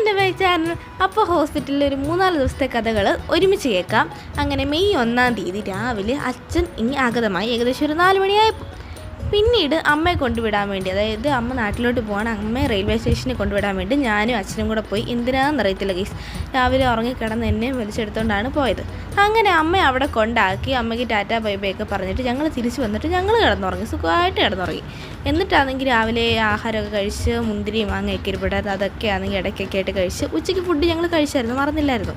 എൻ്റെ my channel. അപ്പോൾ ഹോസ്പിറ്റലിൽ ഒരു 3-4 ദിവസത്തെ കഥകൾ ഒരുമിച്ച് കേൾക്കാം. അങ്ങനെ മെയ് 1-ാം തീയതി രാവിലെ അച്ഛൻ ഇനി ആഗതമായി ഏകദേശം ഒരു 4 മണിയായപ്പോൾ. പിന്നീട് അമ്മയെ കൊണ്ടുവിടാൻ വേണ്ടി, അതായത് അമ്മ നാട്ടിലോട്ട് പോകണം, അമ്മയെ റെയിൽവേ സ്റ്റേഷനിൽ കൊണ്ടുവിടാൻ വേണ്ടി ഞാനും അച്ഛനും കൂടെ പോയി. എന്തിനാണെന്നറിയത്തില്ല ഗൈസ്, രാവിലെ ഉറങ്ങിക്കിടന്ന് എന്നെ വലിച്ചെടുത്തുകൊണ്ടാണ് പോയത്. അങ്ങനെ അമ്മ അവിടെ കൊണ്ടാക്കി അമ്മയ്ക്ക് ടാറ്റാ ബൈ ബൈ ഒക്കെ പറഞ്ഞിട്ട് ഞങ്ങൾ തിരിച്ച് വന്നിട്ട് ഞങ്ങൾ കിടന്നുറങ്ങി, സുഖമായിട്ട് കിടന്നുറങ്ങി. എന്നിട്ടാണെങ്കിൽ രാവിലെ ആഹാരമൊക്കെ കഴിച്ച് മുന്തിരി മാങ്ങയൊക്കെ ഇരിപ്പെടാതെ അതൊക്കെ ആണെങ്കിൽ ഇടയ്ക്കൊക്കെ ആയിട്ട് കഴിച്ച് ഉച്ചയ്ക്ക് ഫുഡ് ഞങ്ങൾ കഴിച്ചായിരുന്നു, മറന്നില്ലായിരുന്നു.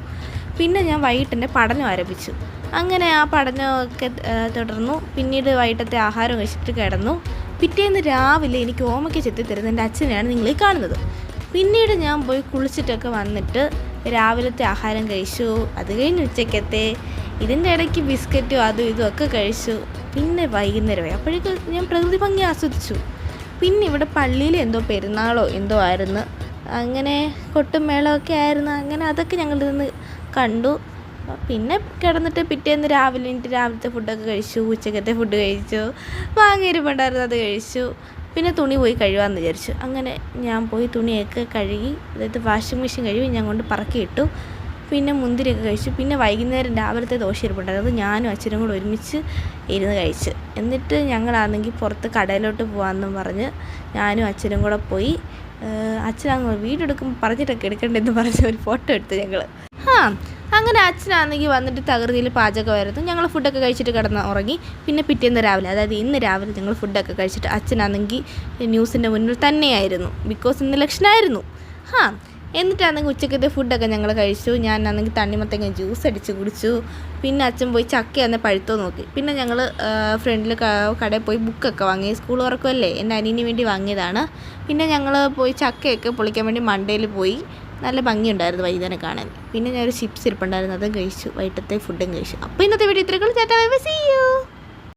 പിന്നെ ഞാൻ വൈകിട്ട് എൻ്റെ പഠനം ആരംഭിച്ചു. അങ്ങനെ ആ പഠനമൊക്കെ തുടർന്നു. പിന്നീട് വൈകിട്ടത്തെ ആഹാരം കഴിച്ചിട്ട് കിടന്നു. പിറ്റേന്ന് രാവിലെ എനിക്ക് ഓമയ്ക്ക് ചെത്തി തരുന്ന എൻ്റെ അച്ഛനെയാണ് നിങ്ങളീ കാണുന്നത്. പിന്നീട് ഞാൻ പോയി കുളിച്ചിട്ടൊക്കെ വന്നിട്ട് രാവിലത്തെ ആഹാരം കഴിച്ചു. അത് കഴിഞ്ഞ് ഉച്ചയ്ക്കത്തെ, ഇതിൻ്റെ ഇടയ്ക്ക് ബിസ്ക്കറ്റും അതും ഇതും ഒക്കെ കഴിച്ചു. പിന്നെ വൈകുന്നേരമായി. അപ്പോഴേക്കും ഞാൻ പ്രകൃതി ഭംഗി ആസ്വദിച്ചു. പിന്നെ ഇവിടെ പള്ളിയിൽ എന്തോ പെരുന്നാളോ എന്തോ ആയിരുന്നു, അങ്ങനെ കൊട്ടും മേളമൊക്കെ ആയിരുന്നു. അങ്ങനെ അതൊക്കെ ഞങ്ങൾ നിന്ന് കണ്ടു. പിന്നെ കിടന്നിട്ട് പിറ്റേന്ന് രാവിലത്തെ ഫുഡൊക്കെ കഴിച്ചു, ഉച്ചക്കത്തെ ഫുഡ് കഴിച്ചു, വാങ്ങിയിരുപ്പുണ്ടായിരുന്നു അത് കഴിച്ചു. പിന്നെ തുണി പോയി കഴുകാമെന്ന് വിചാരിച്ചു. അങ്ങനെ ഞാൻ പോയി തുണിയൊക്കെ കഴുകി, അതായത് വാഷിംഗ് മെഷീൻ കഴുകി ഞാൻ കൊണ്ട് പറക്കിയിട്ടു. പിന്നെ മുന്തിരിയൊക്കെ കഴിച്ചു. പിന്നെ വൈകുന്നേരം രാവിലത്തെ ദോശ ഇരിപ്പുണ്ടായിരുന്നു, അത് ഞാനും അച്ഛനും കൂടെ ഒരുമിച്ച് ഇരുന്ന് കഴിച്ച്. എന്നിട്ട് ഞങ്ങളാണെങ്കിൽ പുറത്ത് കടയിലോട്ട് പോകാമെന്നും പറഞ്ഞ് ഞാനും അച്ഛനും കൂടെ പോയി. അച്ഛനങ്ങ് വീടെടുക്കുമ്പോൾ പറഞ്ഞിട്ടൊക്കെ എടുക്കണ്ടെന്ന് പറഞ്ഞ് ഒരു ഫോട്ടോ എടുത്തു ഞങ്ങൾ. അങ്ങനെ അച്ഛനാണെങ്കിൽ വന്നിട്ട് തകൃതിയിൽ പാചകമായിരുന്നു. ഞങ്ങൾ ഫുഡൊക്കെ കഴിച്ചിട്ട് കിടന്ന് ഉറങ്ങി. പിന്നെ പിറ്റേന്ന് രാവിലെ, അതായത് ഇന്ന് രാവിലെ ഞങ്ങൾ ഫുഡൊക്കെ കഴിച്ചിട്ട് അച്ഛനാണെങ്കിൽ ന്യൂസിൻ്റെ മുന്നിൽ തന്നെയായിരുന്നു, ബിക്കോസ് ഇന്ന് ഇലക്ഷനായിരുന്നു. എന്നിട്ടാണെങ്കിൽ ഉച്ചക്കത്തെ ഫുഡൊക്കെ ഞങ്ങൾ കഴിച്ചു. ഞാനാണെങ്കിൽ തണ്ണിമത്തങ്ങ ജ്യൂസ് അടിച്ച് കുടിച്ചു. പിന്നെ അച്ഛൻ പോയി ചക്കയെന്ന് പഴുത്തോ നോക്കി. പിന്നെ ഞങ്ങൾ ഫ്രണ്ടിൽ കടയിൽ പോയി ബുക്കൊക്കെ വാങ്ങി, സ്കൂൾ തുറക്കുമല്ലേ, എൻ്റെ അനിയന് വേണ്ടി വാങ്ങിയതാണ്. പിന്നെ ഞങ്ങൾ പോയി ചക്കയൊക്കെ പൊളിക്കാൻ വേണ്ടി മണ്ടയിൽ പോയി. നല്ല ഭംഗിയുണ്ടായിരുന്നു വൈകുന്നേരം കാണാൻ. പിന്നെ ഞാനൊരു ചിപ്സ് ഇരിപ്പുണ്ടായിരുന്നു, അതും കഴിച്ചു. വൈകിട്ടത്തെ ഫുഡും കഴിച്ചു. അപ്പോൾ ഇന്നത്തെ വീഡിയോ ഇത്രയൊക്കെ. Tata bye bye, see U.